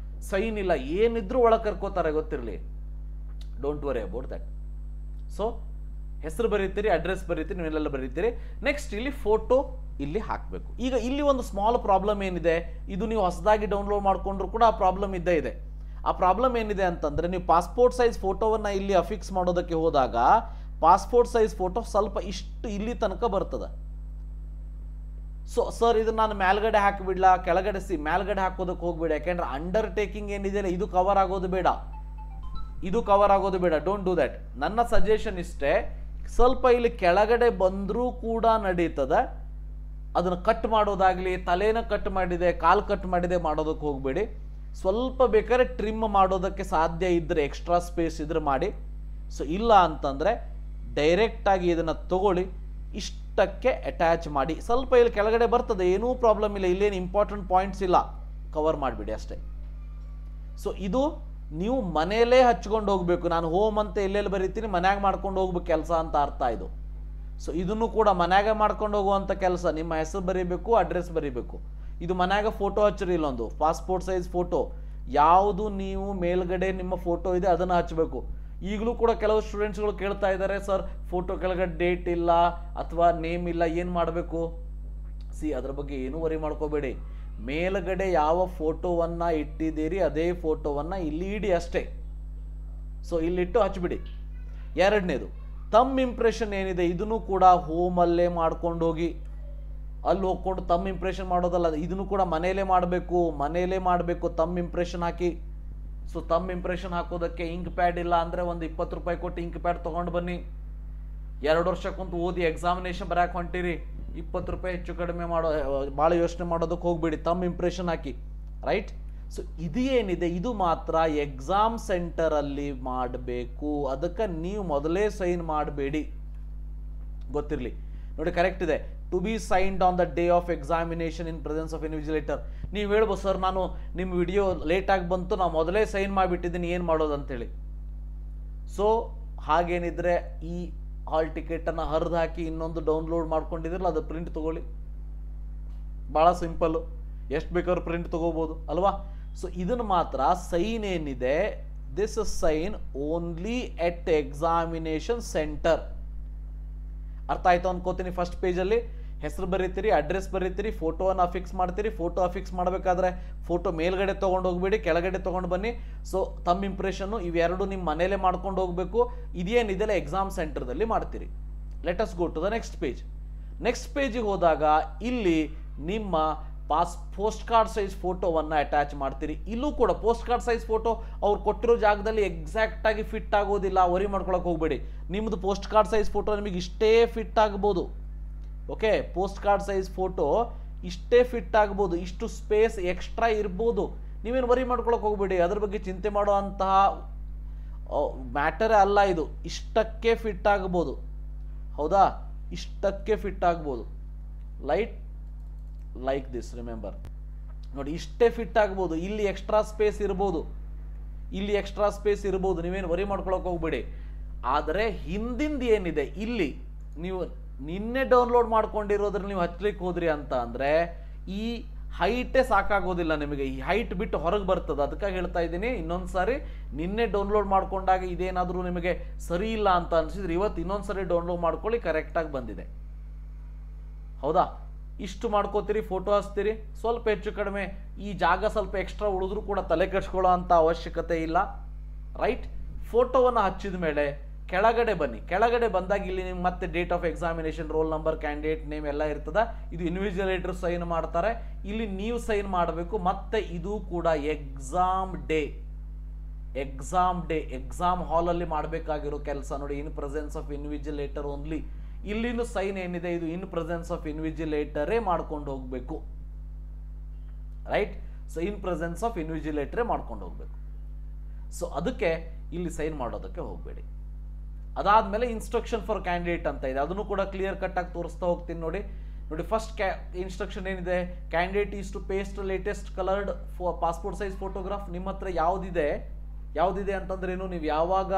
ಸೈನ್ ಇಲ್ಲ, ಏನಿದ್ರೂ ಒಳಗೆ ಕರ್ಕೋತಾರೆ, ಗೊತ್ತಿರಲಿ. Don't worry about that. So ಹೆಸರು ಬರೀತೀರಿ, ಅಡ್ರೆಸ್ ಬರೀತೀರಿ, ನೀವೆಲ್ಲ ಬರೀತೀರಿ. ನೆಕ್ಸ್ಟ್ ಇಲ್ಲಿ ಫೋಟೋ ಇಲ್ಲಿ ಹಾಕಬೇಕು. ಈಗ ಇಲ್ಲಿ ಒಂದು ಸ್ಮಾಲ್ ಪ್ರಾಬ್ಲಮ್ ಏನಿದೆ, ಇದು ನೀವು ಹೊಸದಾಗಿ ಡೌನ್ಲೋಡ್ ಮಾಡಿಕೊಂಡ್ರು ಕೂಡ ಆ ಪ್ರಾಬ್ಲಮ್ ಇದ್ದೇ ಇದೆ. ಆ ಪ್ರಾಬ್ಲಮ್ ಏನಿದೆ ಅಂತಂದರೆ, ನೀವು ಪಾಸ್ಪೋರ್ಟ್ ಸೈಜ್ ಫೋಟೋವನ್ನು ಇಲ್ಲಿ ಅಫಿಕ್ಸ್ ಮಾಡೋದಕ್ಕೆ ಹೋದಾಗ ಪಾಸ್ಪೋರ್ಟ್ ಸೈಜ್ ಫೋಟೋ ಸ್ವಲ್ಪ ಇಷ್ಟು ಇಲ್ಲಿ ತನಕ ಬರ್ತದೆ. ಸೊ ಸರ್ ಇದನ್ನು ನಾನು ಮೇಲ್ಗಡೆ ಹಾಕಿಬಿಡ್ಲಾ, ಕೆಳಗಡೆ ಮೇಲ್ಗಡೆ ಹಾಕೋದಕ್ಕೆ ಹೋಗ್ಬೇಡ. ಯಾಕೆಂದ್ರೆ ಅಂಡರ್ಟೇಕಿಂಗ್ ಏನಿದೆಯಲ್ಲ ಇದು ಕವರ್ ಆಗೋದು ಬೇಡ, ಇದು ಕವರ್ ಆಗೋದು ಬೇಡ. Don't do that. ನನ್ನ ಸಜೆಷನ್ ಇಷ್ಟೇ, ಸ್ವಲ್ಪ ಇಲ್ಲಿ ಕೆಳಗಡೆ ಬಂದರೂ ಕೂಡ ನಡೀತದೆ. ಅದನ್ನು ಕಟ್ ಮಾಡೋದಾಗಲಿ, ತಲೆನ ಕಟ್ ಮಾಡಿದೆ, ಕಾಲು ಕಟ್ ಮಾಡಿದೆ ಮಾಡೋದಕ್ಕೆ ಹೋಗಬೇಡಿ. ಸ್ವಲ್ಪ ಬೇಕಾದ್ರೆ ಟ್ರಿಮ್ ಮಾಡೋದಕ್ಕೆ ಸಾಧ್ಯ ಇದ್ದರೆ, ಎಕ್ಸ್ಟ್ರಾ ಸ್ಪೇಸ್ ಇದ್ರೆ ಮಾಡಿ. ಸೊ ಇಲ್ಲ ಅಂತಂದರೆ ಡೈರೆಕ್ಟಾಗಿ ಇದನ್ನು ತಗೊಳ್ಳಿ, ಇಷ್ಟಕ್ಕೆ ಅಟ್ಯಾಚ್ ಮಾಡಿ. ಸ್ವಲ್ಪ ಇಲ್ಲಿ ಕೆಳಗಡೆ ಬರ್ತದೆ, ಏನೂ ಪ್ರಾಬ್ಲಮ್ ಇಲ್ಲ, ಇಲ್ಲೇನು ಇಂಪಾರ್ಟೆಂಟ್ ಪಾಯಿಂಟ್ಸ್ ಇಲ್ಲ, ಕವರ್ ಮಾಡಿಬಿಡಿ ಅಷ್ಟೇ. ಸೊ ಇದು ನೀವು ಮನೆಯಲ್ಲೇ ಹಚ್ಕೊಂಡು ಹೋಗಬೇಕು. ನಾನು ಹೋಮ್ ಅಂತ ಎಲ್ಲೆಲ್ಲಿ ಬರೀತೀನಿ, ಮನ್ಯಾಗ ಮಾಡ್ಕೊಂಡು ಹೋಗ್ಬೇಕು ಕೆಲಸ ಅಂತ ಅರ್ಥ ಇದು. ಸೊ ಇದನ್ನು ಕೂಡ ಮನ್ಯಾಗ ಮಾಡ್ಕೊಂಡು ಹೋಗುವಂಥ ಕೆಲಸ. ನಿಮ್ಮ ಹೆಸರು ಬರೀಬೇಕು, ಅಡ್ರೆಸ್ ಬರೀಬೇಕು. ಇದು ಮನ್ಯಾಗ ಫೋಟೋ ಹಚ್ಚಿರಿ, ಇಲ್ಲೊಂದು ಪಾಸ್ಪೋರ್ಟ್ ಸೈಜ್ ಫೋಟೋ, ಯಾವುದು ನೀವು ಮೇಲ್ಗಡೆ ನಿಮ್ಮ ಫೋಟೋ ಇದೆ ಅದನ್ನು ಹಚ್ಚಬೇಕು. ಈಗಲೂ ಕೂಡ ಕೆಲವು ಸ್ಟೂಡೆಂಟ್ಸ್ಗಳು ಕೇಳ್ತಾ ಇದ್ದಾರೆ, ಸರ್ ಫೋಟೋ ಕೆಳಗಡೆ ಡೇಟ್ ಇಲ್ಲ ಅಥವಾ ನೇಮ್ ಇಲ್ಲ, ಏನು ಮಾಡಬೇಕು? ಅದ್ರ ಬಗ್ಗೆ ಏನೂ ವರಿ ಮಾಡ್ಕೋಬೇಡಿ. ಮೇಲ್ಗಡೆ ಯಾವ ಫೋಟೋವನ್ನು ಇಟ್ಟಿದ್ದೀರಿ ಅದೇ ಫೋಟೋವನ್ನು ಇಲ್ಲಿ ಇಡಿ ಅಷ್ಟೇ. ಸೊ ಇಲ್ಲಿಟ್ಟು ಹಚ್ಬಿಡಿ. ಎರಡನೇದು ತಮ್ ಇಂಪ್ರೆಷನ್ ಏನಿದೆ, ಇದನ್ನು ಕೂಡ ಹೋಮಲ್ಲೇ ಮಾಡ್ಕೊಂಡು ಹೋಗಿ. ಅಲ್ಲಿ ಹೋಗ್ಕೊಂಡು ತಮ್ಮ ಇಂಪ್ರೆಷನ್ ಮಾಡೋದಲ್ಲ, ಇದನ್ನು ಕೂಡ ಮನೆಯಲ್ಲೇ ಮಾಡಬೇಕು. ತಮ್ಮ ಇಂಪ್ರೆಷನ್ ಹಾಕಿ. ಸೊ ತಮ್ಮ ಇಂಪ್ರೆಷನ್ ಹಾಕೋದಕ್ಕೆ ಇಂಕ್ ಪ್ಯಾಡ್ ಇಲ್ಲ ಅಂದರೆ ಒಂದು 20 ರೂಪಾಯಿ ಕೊಟ್ಟು ಇಂಕ್ ಪ್ಯಾಡ್ ತೊಗೊಂಡು ಬನ್ನಿ. 2 ವರ್ಷ ಕುಂತು ಓದಿ ಎಕ್ಸಾಮಿನೇಷನ್ ಬರೋಕೆ ಹೊಂಟಿರಿ, 20 ರೂಪಾಯಿ ಹೆಚ್ಚು ಕಡಿಮೆ ಭಾಳ ಯೋಚನೆ ಮಾಡೋದಕ್ಕೆ ಹೋಗ್ಬೇಡಿ. ತಮ್ಮ ಇಂಪ್ರೆಷನ್ ಹಾಕಿ, ರೈಟ್? ಸೊ ಇದು ಏನಿದೆ ಇದು ಮಾತ್ರ ಎಕ್ಸಾಮ್ ಸೆಂಟರಲ್ಲಿ ಮಾಡಬೇಕು. ಅದಕ್ಕೆ ನೀವು ಮೊದಲೇ ಸೈನ್ ಮಾಡಬೇಡಿ, ಗೊತ್ತಿರಲಿ. ನೋಡಿ ಕರೆಕ್ಟ್ ಇದೆ, to be signed on the day of examination in presence of invigilator. ನೀವು ಹೇಳ್ಬೋದು, ಸರ್ ನಾನು ನಿಮ್ಮ ವಿಡಿಯೋ ಲೇಟಾಗಿ ಬಂತು, ನಾನು ಮೊದಲೇ ಸೈನ್ ಮಾಡಿಬಿಟ್ಟಿದ್ದೀನಿ, ಏನು ಮಾಡೋದು ಅಂತೇಳಿ. ಸೊ ಹಾಗೇನಿದ್ರೆ ಈ ಹಾಲ್ ಟಿಕೆಟನ್ನು ಹರಿದು ಹಾಕಿ ಇನ್ನೊಂದು ಡೌನ್ಲೋಡ್ ಮಾಡ್ಕೊಂಡಿದ್ರಲ್ಲ, ಅದು ಪ್ರಿಂಟ್ ತೊಗೊಳ್ಳಿ. ಭಾಳ ಸಿಂಪಲ್ಲು, ಎಷ್ಟು ಬೇಕಾದ್ರೂ ಪ್ರಿಂಟ್ ತೊಗೋಬೋದು ಅಲ್ವಾ? ಸೊ ಇದನ್ನು ಮಾತ್ರ ಸೈನ್ ಏನಿದೆ, this is sign only at examination centre. ಅರ್ಥ ಆಯ್ತು ಅನ್ಕೋತೀನಿ. ಫಸ್ಟ್ ಪೇಜಲ್ಲಿ ಹೆಸರು ಬರೀತೀರಿ, ಅಡ್ರೆಸ್ ಬರೀತೀರಿ, ಫೋಟೋವನ್ನು ಅಫಿಕ್ಸ್ ಮಾಡ್ತೀರಿ. ಫೋಟೋ ಅಫಿಕ್ಸ್ ಮಾಡಬೇಕಾದ್ರೆ ಫೋಟೋ ಮೇಲ್ಗಡೆ ತೊಗೊಂಡು ಹೋಗ್ಬೇಡಿ, ಕೆಳಗಡೆ ತೊಗೊಂಡು ಬನ್ನಿ. ಸೊ ತಮ್ಮ ಇಂಪ್ರೆಷನ್ನು ಇವೆರಡು ನಿಮ್ಮ ಮನೇಲೆ ಮಾಡ್ಕೊಂಡು ಹೋಗಬೇಕು. ಇದೇನಿದೆಲ್ಲ ಎಕ್ಸಾಮ್ ಸೆಂಟರ್ದಲ್ಲಿ ಮಾಡ್ತೀರಿ. Let us go to the next page. Next ಪೇಜಿಗೆ ಹೋದಾಗ ಇಲ್ಲಿ ನಿಮ್ಮ ಪೋಸ್ಟ್ ಕಾರ್ಡ್ ಸೈಜ್ ಫೋಟೋವನ್ನು ಅಟ್ಯಾಚ್ ಮಾಡ್ತೀರಿ. ಇಲ್ಲೂ ಕೂಡ ಪೋಸ್ಟ್ ಕಾರ್ಡ್ ಸೈಜ್ ಫೋಟೋ ಅವ್ರು ಕೊಟ್ಟಿರೋ ಜಾಗದಲ್ಲಿ ಎಕ್ಸಾಕ್ಟಾಗಿ ಫಿಟ್ ಆಗೋದಿಲ್ಲ, ವರಿ ಮಾಡ್ಕೊಳಕ್ಕೆ ಹೋಗಬೇಡಿ. ನಿಮ್ಮದು ಪೋಸ್ಟ್ ಕಾರ್ಡ್ ಸೈಜ್ ಫೋಟೋ ನಿಮಗೆ ಇಷ್ಟೇ ಫಿಟ್ ಆಗ್ಬೋದು. Okay, post card size photo ಇಷ್ಟೇ ಫಿಟ್ ಆಗ್ಬೋದು, ಇಷ್ಟು ಸ್ಪೇಸ್ ಎಕ್ಸ್ಟ್ರಾ ಇರ್ಬೋದು. ನೀವೇನು ವರಿ ಮಾಡ್ಕೊಳಕ್ಕೆ ಹೋಗಬೇಡಿ, ಅದ್ರ ಬಗ್ಗೆ ಚಿಂತೆ ಮಾಡೋ ಅಂತಹ ಮ್ಯಾಟರೇ ಅಲ್ಲ ಇದು. ಇಷ್ಟಕ್ಕೆ ಫಿಟ್ ಆಗ್ಬೋದು, ಹೌದಾ? ಇಷ್ಟಕ್ಕೆ ಫಿಟ್ ಆಗ್ಬೋದು. Like this, remember. ನೋಡಿ ಇಷ್ಟೇ ಫಿಟ್ ಆಗ್ಬೋದು. ಇಲ್ಲಿ ಎಕ್ಸ್ಟ್ರಾ ಸ್ಪೇಸ್ ಇರ್ಬೋದು, ನೀವೇನು ವರಿ ಮಾಡ್ಕೊಳಕ್ಕೆ ಹೋಗ್ಬೇಡಿ. ಆದರೆ ಹಿಂದಿಂದ ಏನಿದೆ ಇಲ್ಲಿ, ನೀವು ನಿನ್ನೆ ಡೌನ್ಲೋಡ್ ಮಾಡ್ಕೊಂಡಿರೋದ್ರಲ್ಲಿ ನೀವು ಹಚ್ಲಿಕ್ಕೆ ಹೋದ್ರಿ ಅಂತ ಅಂದರೆ ಈ ಹೈಟೇ ಸಾಕಾಗೋದಿಲ್ಲ ನಿಮಗೆ. ಈ ಹೈಟ್ ಬಿಟ್ಟು ಹೊರಗೆ ಬರ್ತದೆ. ಅದಕ್ಕಾಗಿ ಹೇಳ್ತಾ ಇದ್ದೀನಿ, ಇನ್ನೊಂದು ಸಾರಿ ನಿನ್ನೆ ಡೌನ್ಲೋಡ್ ಮಾಡ್ಕೊಂಡಾಗ ಇದೇನಾದರೂ ನಿಮಗೆ ಸರಿ ಇಲ್ಲ ಅಂತ ಅನಿಸಿದ್ರೆ ಇವತ್ತು ಇನ್ನೊಂದು ಸಾರಿ ಡೌನ್ಲೋಡ್ ಮಾಡ್ಕೊಳ್ಳಿ, ಕರೆಕ್ಟಾಗಿ ಬಂದಿದೆ, ಹೌದಾ? ಇಷ್ಟು ಮಾಡ್ಕೋತೀರಿ, ಫೋಟೋ ಹಚ್ತೀರಿ. ಸ್ವಲ್ಪ ಹೆಚ್ಚು ಕಡಿಮೆ ಈ ಜಾಗ ಸ್ವಲ್ಪ ಎಕ್ಸ್ಟ್ರಾ ಉಳಿದ್ರೂ ಕೂಡ ತಲೆ ಕೆಡಿಸ್ಕೊಳ್ಳೋ ಅಂಥ ಅವಶ್ಯಕತೆ ಇಲ್ಲ, ರೈಟ್? ಫೋಟೋವನ್ನು ಹಚ್ಚಿದ ಮೇಲೆ ಕೆಳಗಡೆ ಬನ್ನಿ. ಕೆಳಗಡೆ ಬಂದಾಗ ಇಲ್ಲಿ ನಿಮ್ಗೆ ಮತ್ತೆ date of examination, roll number, candidate name ಎಲ್ಲ ಇರ್ತದೆ. ಇದು ಇನ್ವಿಜಿಲೇಟರ್ ಸೈನ್ ಮಾಡ್ತಾರೆ, ಇಲ್ಲಿ ನೀವು ಸೈನ್ ಮಾಡಬೇಕು. ಮತ್ತೆ ಇದು ಕೂಡ ಎಕ್ಸಾಮ್ ಡೇ ಎಕ್ಸಾಮ್ ಹಾಲಲ್ಲಿ ಮಾಡಬೇಕಾಗಿರೋ ಕೆಲಸ. ನೋಡಿ, in presence of invigilator only. ಇಲ್ಲಿನ ಸೈನ್ ಏನಿದೆ ಇದು ಇನ್ ಪ್ರೆಸೆನ್ಸ್ ಆಫ್ ಇನ್ವಿಜಿಲೇಟರೇ ಮಾಡ್ಕೊಂಡು ಹೋಗಬೇಕು, right? So in presence of ಇನ್ವಿಜಿಲೇಟರೇ ಮಾಡ್ಕೊಂಡು ಹೋಗಬೇಕು. ಸೊ ಅದಕ್ಕೆ ಇಲ್ಲಿ ಸೈನ್ ಮಾಡೋದಕ್ಕೆ ಹೋಗಬೇಡಿ. ಅದಾದಮೇಲೆ ಇನ್ಸ್ಟ್ರಕ್ಷನ್ ಫಾರ್ ಕ್ಯಾಂಡಿಡೇಟ್ ಅಂತ ಇದೆ, ಅದನ್ನು ಕೂಡ ಕ್ಲಿಯರ್ ಕಟ್ ಆಗಿ ತೋರಿಸ್ತಾ ಹೋಗ್ತೀನಿ. ನೋಡಿ ಫಸ್ಟ್ ಇನ್ಸ್ಟ್ರಕ್ಷನ್ ಏನಿದೆ, candidate is to paste latest coloured passport size photograph. ನಿಮ್ಮ ಹತ್ರ ಯಾವುದಿದೆ ಅಂತಂದ್ರೆ ಏನು, ನೀವು ಯಾವಾಗ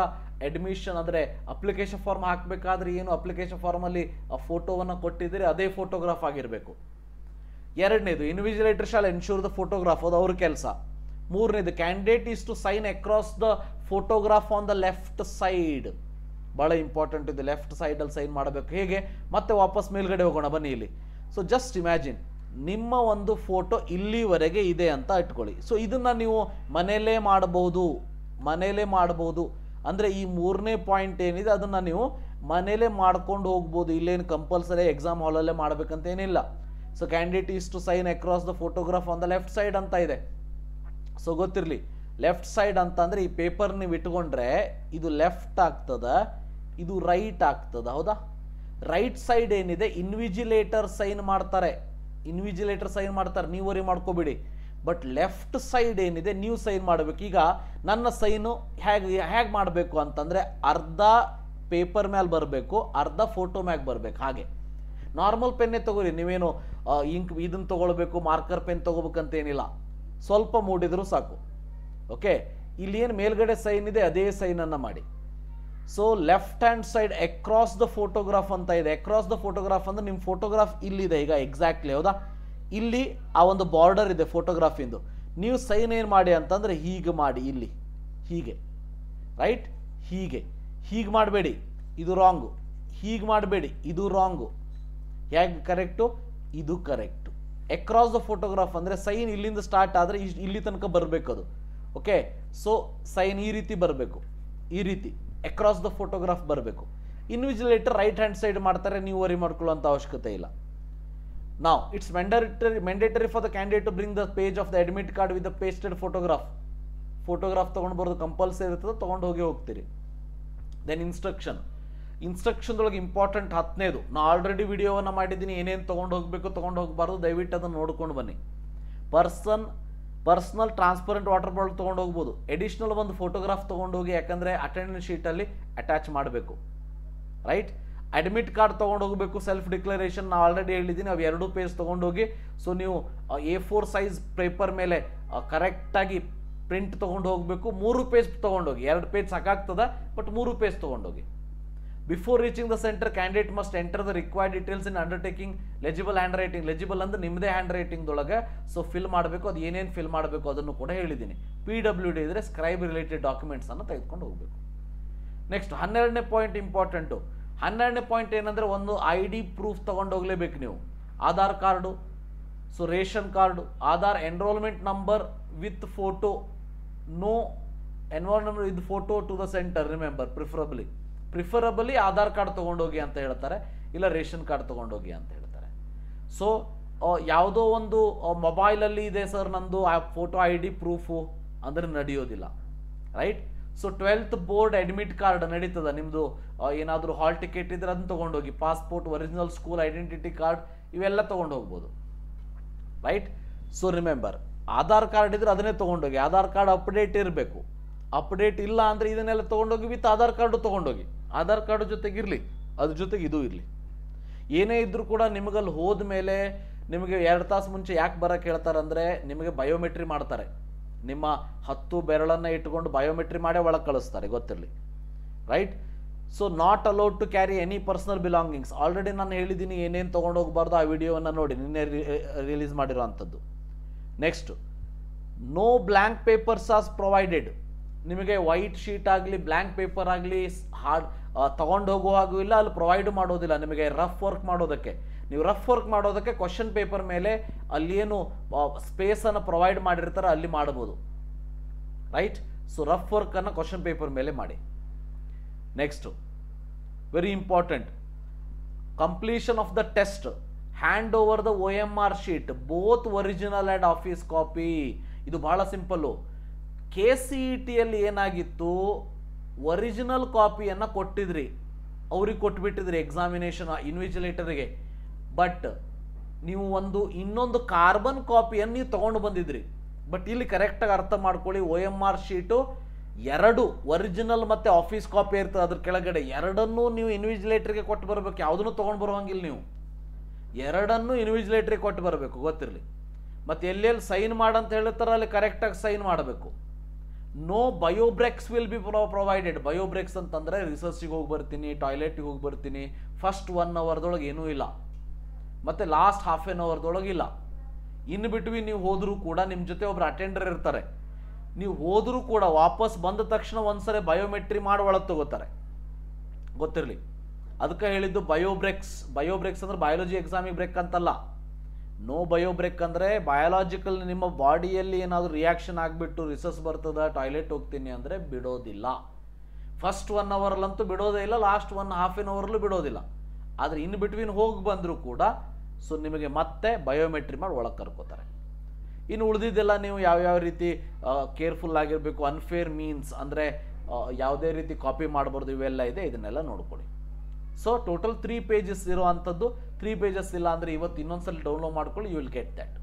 ಅಡ್ಮಿಷನ್ ಅಂದರೆ ಅಪ್ಲಿಕೇಶನ್ ಫಾರ್ಮ್ ಹಾಕಬೇಕಾದ್ರೆ ಏನು ಅಪ್ಲಿಕೇಶನ್ ಫಾರ್ಮಲ್ಲಿ ಆ ಫೋಟೋವನ್ನು ಕೊಟ್ಟಿದ್ದೀರಿ ಅದೇ ಫೋಟೋಗ್ರಾಫ್ ಆಗಿರಬೇಕು. ಎರಡನೇದು invigilator shall ensure the photograph, ಅದು ಅವ್ರ ಕೆಲಸ. ಮೂರನೇದು candidate is to sign across the photograph on the left side. ಭಾಳ ಇಂಪಾರ್ಟೆಂಟ್ ಇದೆ, ಲೆಫ್ಟ್ ಸೈಡಲ್ಲಿ ಸೈನ್ ಮಾಡಬೇಕು. ಹೇಗೆ ಮತ್ತೆ ವಾಪಸ್ ಮೇಲ್ಗಡೆ ಹೋಗೋಣ ಬನ್ನಿ ಇಲ್ಲಿ. ಸೊ ಜಸ್ಟ್ ಇಮ್ಯಾಜಿನ್ ನಿಮ್ಮ ಒಂದು ಫೋಟೋ ಇಲ್ಲಿವರೆಗೆ ಇದೆ ಅಂತ ಇಟ್ಕೊಳ್ಳಿ. ಸೊ ಇದನ್ನು ನೀವು ಮನೆಯಲ್ಲೇ ಮಾಡಬಹುದು. ಅಂದರೆ ಈ ಮೂರನೇ ಪಾಯಿಂಟ್ ಏನಿದೆ ಅದನ್ನು ನೀವು ಮನೇಲೇ ಮಾಡ್ಕೊಂಡು ಹೋಗ್ಬೋದು. ಇಲ್ಲೇನು ಕಂಪಲ್ಸರಿ ಎಕ್ಸಾಮ್ ಹಾಲಲ್ಲೇ ಮಾಡಬೇಕಂತ ಏನಿಲ್ಲ. So candidate is to sign across the photograph on the left side ಅಂತ ಇದೆ. ಸೊ ಗೊತ್ತಿರಲಿ, ಲೆಫ್ಟ್ ಸೈಡ್ ಅಂತ ಅಂದರೆ ಈ ಪೇಪರ್ ನೀವು ಇಟ್ಕೊಂಡ್ರೆ ಇದು ಲೆಫ್ಟ್ ಆಗ್ತದ, ಇದು ರೈಟ್ ಆಗ್ತದ, ಹೌದಾ? ರೈಟ್ ಸೈಡ್ ಏನಿದೆ ಇನ್ವಿಜಿಲೇಟರ್ ಸೈನ್ ಮಾಡ್ತಾರೆ, ನೀವು ವರಿ ಮಾಡ್ಕೋಬೇಡಿ. ಬಟ್ ಲೆಫ್ಟ್ ಸೈಡ್ ಏನಿದೆ ನೀವು ಸೈನ್ ಮಾಡಬೇಕು. ಈಗ ನನ್ನ ಸೈನು ಹೇಗೆ ಮಾಡಬೇಕು ಅಂತಂದರೆ ಅರ್ಧ ಪೇಪರ್ ಮೇಲೆ ಬರಬೇಕು, ಅರ್ಧ ಫೋಟೋ ಮ್ಯಾಗೆ ಬರಬೇಕು. ಹಾಗೆ ನಾರ್ಮಲ್ ಪೆನ್ನೇ ತಗೋರಿ, ನೀವೇನು ಇಂಕ್ ಇದನ್ನು ತೊಗೊಳ್ಬೇಕು, ಮಾರ್ಕರ್ ಪೆನ್ ತೊಗೋಬೇಕಂತ ಏನಿಲ್ಲ, ಸ್ವಲ್ಪ ಮೂಡಿದ್ರು ಸಾಕು. ಓಕೆ, ಇಲ್ಲಿ ಏನು ಮೇಲ್ಗಡೆ ಸೈನ್ ಇದೆ ಅದೇ ಸೈನನ್ನು ಮಾಡಿ. So left hand side across the photograph ಅಂತ ಇದೆ. ಅಕ್ರಾಸ್ ದ ಫೋಟೋಗ್ರಾಫ್ ಅಂದ್ರೆ ನಿಮ್ಮ ಫೋಟೋಗ್ರಾಫ್ ಇಲ್ಲಿದೆ ಈಗ ಎಕ್ಸಾಕ್ಟ್ಲಿ, ಹೌದಾ? ಇಲ್ಲಿ ಆ ಒಂದು ಬಾರ್ಡರ್ ಇದೆ ಫೋಟೋಗ್ರಾಫಿಂದು. ನೀವು ಸೈನ್ ಏನು ಮಾಡಿ ಅಂತಂದರೆ ಹೀಗೆ ಮಾಡಿ, ಇಲ್ಲಿ ಹೀಗೆ, ರೈಟ್? ಹೀಗೆ ಮಾಡಬೇಡಿ, ಇದು ರಾಂಗು. ಹೀಗೆ ಮಾಡಬೇಡಿ, ಇದು ರಾಂಗು. ಹೇಗೆ ಕರೆಕ್ಟು? ಇದು ಕರೆಕ್ಟು. ಅಕ್ರಾಸ್ ದ ಫೋಟೋಗ್ರಾಫ್ ಅಂದರೆ ಸೈನ್ ಇಲ್ಲಿಂದ ಸ್ಟಾರ್ಟ್ ಆದರೆ ಇಲ್ಲಿ ತನಕ ಬರಬೇಕು ಅದು. ಓಕೆ, ಸೊ ಸೈನ್ ಈ ರೀತಿ ಬರಬೇಕು, ಈ ರೀತಿ ಅಕ್ರಾಸ್ ದ ಫೋಟೋಗ್ರಾಫ್ ಬರಬೇಕು. ಇನ್ವಿಜಿಲೇಟರ್ ರೈಟ್ ಹ್ಯಾಂಡ್ ಸೈಡ್ ಮಾಡ್ತಾರೆ, ನೀವು ವರಿ ಮಾಡ್ಕೊಳ್ಳೋಂಥ ಅವಶ್ಯಕತೆ ಇಲ್ಲ. Now, it's mandatory for the candidate to bring the page of the admit card with the pasted photograph. Photograph ತೊಗೊಂಡು ಬರೋದು ಕಂಪಲ್ಸರಿ ಇರ್ತದೆ, ತೊಗೊಂಡು ಹೋಗ್ತೀರಿ. ದೆನ್ ಇನ್ಸ್ಟ್ರಕ್ಷನ್ದೊಳಗೆ ಇಂಪಾರ್ಟೆಂಟ್ 10ನೇದು, ನಾನು ಆಲ್ರೆಡಿ ವಿಡಿಯೋವನ್ನು ಮಾಡಿದ್ದೀನಿ, ಏನೇನು ತೊಗೊಂಡು ಹೋಗಬೇಕು ತೊಗೊಂಡು ಹೋಗಬಾರ್ದು, ದಯವಿಟ್ಟು ಅದನ್ನು ನೋಡ್ಕೊಂಡು ಬನ್ನಿ. ಪರ್ಸನಲ್ ಟ್ರಾನ್ಸ್ಪರೆಂಟ್ ವಾಟರ್ ಬಾಟಲ್ ತೊಗೊಂಡು ಹೋಗ್ಬೋದು. ಎಡಿಷ್ನಲ್ ಒಂದು ಫೋಟೋಗ್ರಾಫ್ ತೊಗೊಂಡು ಹೋಗಿ, ಯಾಕಂದರೆ ಅಟೆಂಡೆನ್ಸ್ ಶೀಟಲ್ಲಿ ಅಟ್ಯಾಚ್ ಮಾಡಬೇಕು, ರೈಟ್? ಅಡ್ಮಿಟ್ ಕಾರ್ಡ್ ತೊಗೊಂಡು ಹೋಗಬೇಕು. ಸೆಲ್ಫ್ ಡಿಕ್ಲರೇಷನ್ ನಾನು ಆಲ್ರೆಡಿ ಹೇಳಿದ್ದೀನಿ, ಅವು 2 ಪೇಜ್ ತೊಗೊಂಡು ಹೋಗಿ. ಸೊ ನೀವು A4 ಸೈಜ್ ಪೇಪರ್ ಮೇಲೆ ಕರೆಕ್ಟಾಗಿ ಪ್ರಿಂಟ್ ತೊಗೊಂಡು ಹೋಗಬೇಕು. 3 ಪೇಜ್ ತೊಗೊಂಡೋಗಿ, 2 ಪೇಜ್ ಸಾಕಾಗ್ತದ, ಬಟ್ 3 ಪೇಜ್ ತೊಗೊಂಡೋಗಿ. Before reaching the centre candidate must enter the required details in undertaking legible hand writing. Legible ಅಂದ್ರೆ ನಿಮ್ಮದೇ ಹ್ಯಾಂಡ್ ರೈಟಿಂಗ್ದೊಳಗೆ ಸೊ ಫಿಲ್ ಮಾಡಬೇಕು. ಅದು ಏನೇನು ಫಿಲ್ ಮಾಡಬೇಕು ಅದನ್ನು ಕೂಡ ಹೇಳಿದ್ದೀನಿ. PWD ಇದ್ರೆ ಸ್ಕ್ರೈಬ್ ರಿಲೇಟೆಡ್ ಡಾಕ್ಯುಮೆಂಟ್ಸನ್ನು ತೆಗೆದುಕೊಂಡು ಹೋಗಬೇಕು. ನೆಕ್ಸ್ಟ್ 12ನೇ ಪಾಯಿಂಟ್ ಇಂಪಾರ್ಟೆಂಟು. 12ನೇ ಪಾಯಿಂಟ್ ಏನಂದರೆ ಒಂದು ID ಪ್ರೂಫ್ ತೊಗೊಂಡು ಹೋಗಲೇಬೇಕು ನೀವು. Aadhaar card, so ration card, Aadhaar enrolment number with photo, no enrolment with photo to the centre. Remember, preferably Aadhaar card ತೊಗೊಂಡೋಗಿ ಅಂತ ಹೇಳ್ತಾರೆ, ಇಲ್ಲ ರೇಷನ್ ಕಾರ್ಡ್ ತೊಗೊಂಡೋಗಿ ಅಂತ ಹೇಳ್ತಾರೆ. ಸೊ ಯಾವುದೋ ಒಂದು ಮೊಬೈಲಲ್ಲಿ ಇದೆ ಸರ್ ನಂದು ಆ ಫೋಟೋ ID ಪ್ರೂಫು ಅಂದರೆ ನಡೆಯೋದಿಲ್ಲ, right? So 12th board admit card ನಡೀತದ. ನಿಮ್ಮದು ಏನಾದರೂ ಹಾಲ್ ಟಿಕೆಟ್ ಇದ್ರೆ ಅದನ್ನು ತೊಗೊಂಡೋಗಿ. Passport, original school identity card ಇವೆಲ್ಲ ತೊಗೊಂಡು ಹೋಗ್ಬೋದು, right? So remember, Aadhaar card ಇದ್ರೆ ಅದನ್ನೇ ತೊಗೊಂಡೋಗಿ. ಆಧಾರ್ ಕಾರ್ಡ್ ಅಪ್ಡೇಟ್ ಇರಬೇಕು. ಅಪ್ಡೇಟ್ ಇಲ್ಲ ಅಂದರೆ ಇದನ್ನೆಲ್ಲ ತೊಗೊಂಡೋಗಿ ವಿತ್ ಆಧಾರ್ ಕಾರ್ಡು ತೊಗೊಂಡೋಗಿ. ಆಧಾರ್ ಕಾರ್ಡ್ ಜೊತೆಗಿರಲಿ, ಅದ್ರ ಜೊತೆಗೆ ಇದು ಇರಲಿ. ಏನೇ ಇದ್ರೂ ಕೂಡ ನಿಮಗಲ್ಲಿ ಹೋದ ಮೇಲೆ ನಿಮಗೆ 2 ತಾಸು ಮುಂಚೆ ಯಾಕೆ ಬರೋಕ್ಕೆ ಹೇಳ್ತಾರಂದರೆ ನಿಮಗೆ ಬಯೋಮೆಟ್ರಿ ಮಾಡ್ತಾರೆ. ನಿಮ್ಮ 10 ಬೆರಳನ್ನು ಇಟ್ಕೊಂಡು ಬಯೋಮೆಟ್ರಿ ಮಾಡೇ ಒಳಗೆ ಕಳಿಸ್ತಾರೆ, ಗೊತ್ತಿರಲಿ, right? So not allowed to carry any personal belongings. Already ನಾನು ಹೇಳಿದ್ದೀನಿ ಏನೇನು ತೊಗೊಂಡು ಹೋಗಬಾರ್ದು, ಆ ವಿಡಿಯೋವನ್ನು ನೋಡಿ, ನಿನ್ನೆ ರಿಲೀಸ್ ಮಾಡಿರೋ ಅಂಥದ್ದು. Next, no blank papers as provided. ನಿಮಗೆ ವೈಟ್ ಶೀಟ್ ಆಗಲಿ ಬ್ಲ್ಯಾಂಕ್ ಪೇಪರ್ ಆಗಲಿ ತೊಗೊಂಡು ಹೋಗೋ ಹಾಗೂ ಇಲ್ಲ, ಅಲ್ಲಿ ಪ್ರೊವೈಡ್ ಮಾಡೋದಿಲ್ಲ ನಿಮಗೆ ರಫ್ ವರ್ಕ್ ಮಾಡೋದಕ್ಕೆ. ನೀವು ರಫ್ ವರ್ಕ್ ಮಾಡೋದಕ್ಕೆ ಕ್ವಶನ್ ಪೇಪರ್ ಮೇಲೆ ಅಲ್ಲಿ ಏನು ಸ್ಪೇಸನ್ನು ಪ್ರೊವೈಡ್ ಮಾಡಿರ್ತಾರೆ ಅಲ್ಲಿ ಮಾಡ್ಬೋದು, ರೈಟ್? ಸೊ ರಫ್ ವರ್ಕನ್ನು ಕ್ವಶನ್ ಪೇಪರ್ ಮೇಲೆ ಮಾಡಿ. Next very important, completion of the test, hand over the OMR sheet, both original and office copy. ಇದು ಬಹಳ ಸಿಂಪಲ್ಲು. KCETಯಲ್ಲಿ ಏನಾಗಿತ್ತು, ಒರಿಜಿನಲ್ ಕಾಪಿಯನ್ನು ಕೊಟ್ಟಿದ್ರಿ, ಅವ್ರಿಗೆ ಕೊಟ್ಬಿಟ್ಟಿದ್ರಿ ಎಕ್ಸಾಮಿನೇಷನ್ ಇನ್ವಿಜಿಲೇಟರಿಗೆ. ಬಟ್ ನೀವು ಇನ್ನೊಂದು ಕಾರ್ಬನ್ ಕಾಪಿಯನ್ನು ನೀವು ತೊಗೊಂಡು ಬಂದಿದ್ರಿ. ಬಟ್ ಇಲ್ಲಿ ಕರೆಕ್ಟಾಗಿ ಅರ್ಥ ಮಾಡ್ಕೊಳ್ಳಿ, OMR ಶೀಟು 2 ಒರಿಜಿನಲ್ ಮತ್ತು ಆಫೀಸ್ ಕಾಪಿ ಇರ್ತದೆ ಅದ್ರ ಕೆಳಗಡೆ. 2ನ್ನೂ ನೀವು ಇನ್ವಿಜಿಲೇಟರ್ಗೆ ಕೊಟ್ಟು ಬರಬೇಕು, ಯಾವುದನ್ನು ತೊಗೊಂಡು ಬರುವಂಗಿಲ್ಲ ನೀವು. 2ನ್ನೂ ಇನ್ವಿಜಿಲೇಟರ್ಗೆ ಕೊಟ್ಟು ಬರಬೇಕು, ಗೊತ್ತಿರಲಿ. ಮತ್ತು ಎಲ್ಲೆಲ್ಲಿ ಸೈನ್ ಮಾಡಂತ ಹೇಳ್ತಾರೆ ಅಲ್ಲಿ ಕರೆಕ್ಟಾಗಿ ಸೈನ್ ಮಾಡಬೇಕು. No bio breaks will be provided. Bio breaks ಅಂತಂದರೆ ರಿಸರ್ಚಿಗೆ ಹೋಗಿ ಬರ್ತೀನಿ, ಟಾಯ್ಲೆಟಿಗೆ ಹೋಗಿ ಬರ್ತೀನಿ, ಫಸ್ಟ್ 1 ಅವರ್ದೊಳಗೆ ಏನೂ ಇಲ್ಲ, ಮತ್ತು ಲಾಸ್ಟ್ ½ an ಅವರ್ದೊಳಗೆ ಇಲ್ಲ, ಇನ್ ಬಿಟ್ವೀನ್ ನೀವು ಹೋದರೂ ಕೂಡ ನಿಮ್ಮ ಜೊತೆ ಒಬ್ರು ಅಟೆಂಡರ್ ಇರ್ತಾರೆ. ನೀವು ಹೋದರೂ ಕೂಡ ವಾಪಸ್ ಬಂದ ತಕ್ಷಣ ಒಂದ್ಸರಿ ಬಯೋಮೆಟ್ರಿ ಮಾಡಿ ಒಳಗೆ ತಗೋತಾರೆ, ಗೊತ್ತಿರಲಿ. ಅದಕ್ಕೆ ಹೇಳಿದ್ದು ಬಯೋಬ್ರೇಕ್ಸ್ ಅಂದ್ರೆ ಬಯಾಲಜಿ ಎಕ್ಸಾಮಿಗೆ ಬ್ರೇಕ್ ಅಂತಲ್ಲ. ನೋ ಬಯೋ ಬ್ರೇಕ್ ಅಂದರೆ ಬಯಾಲಜಿಕಲ್ ನಿಮ್ಮ ಬಾಡಿಯಲ್ಲಿ ಏನಾದರೂ ರಿಯಾಕ್ಷನ್ ಆಗಿಬಿಟ್ಟು ರಿಸಸ್ ಬರ್ತದ, ಟಾಯ್ಲೆಟ್ ಹೋಗ್ತೀನಿ ಅಂದರೆ ಬಿಡೋದಿಲ್ಲ. ಫಸ್ಟ್ 1 ಅವರಲ್ಲಂತೂ ಬಿಡೋದೇ ಇಲ್ಲ, ಲಾಸ್ಟ್ 1.5 ಅವರ್ಲೂ ಬಿಡೋದಿಲ್ಲ. ಆದರೆ ಇನ್ ಬಿಟ್ವೀನ್ ಹೋಗಿ ಬಂದರೂ ಕೂಡ ಸೊ ನಿಮಗೆ ಮತ್ತೆ ಬಯೋಮೆಟ್ರಿ ಮಾಡಿ ಒಳಗೆ ಕರ್ಕೋತಾರೆ. ಇನ್ನು ಉಳಿದಿದ್ದೆಲ್ಲ ನೀವು ಯಾವ್ಯಾವ ರೀತಿ ಕೇರ್ಫುಲ್ ಆಗಿರಬೇಕು, ಅನ್ಫೇರ್ ಮೀನ್ಸ್ ಅಂದರೆ ಯಾವುದೇ ರೀತಿ ಕಾಪಿ ಮಾಡಬಾರ್ದು, ಇವೆಲ್ಲ ಇದೆ, ಇದನ್ನೆಲ್ಲ ನೋಡ್ಕೊಳ್ಳಿ. ಸೊ ಟೋಟಲ್ 3 ಪೇಜಸ್ ಇರುವಂಥದ್ದು. 3 ಪೇಜಸ್ ಇಲ್ಲ ಅಂದರೆ ಇವತ್ತು ಇನ್ನೊಂದ್ಸಲ ಡೌನ್ಲೋಡ್ ಮಾಡ್ಕೊಳ್ಳಿ, you will get that.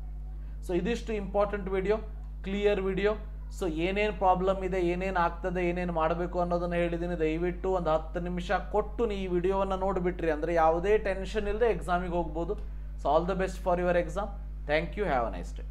So ಇದಿಷ್ಟು important video, clear video. So ಏನೇನು ಪ್ರಾಬ್ಲಮ್ ಇದೆ, ಏನೇನು ಆಗ್ತದೆ, ಏನೇನು ಮಾಡಬೇಕು ಅನ್ನೋದನ್ನು ಹೇಳಿದ್ದೀನಿ. ದಯವಿಟ್ಟು ಒಂದು 10 ನಿಮಿಷ ಕೊಟ್ಟು ಈ ವಿಡಿಯೋವನ್ನು ನೋಡಿಬಿಟ್ರಿ ಅಂದರೆ ಯಾವುದೇ ಟೆನ್ಷನ್ ಇಲ್ಲದೆ ಎಕ್ಸಾಮಿಗೆ ಹೋಗ್ಬೋದು. So all the best for your exam. Thank you. Have a nice day.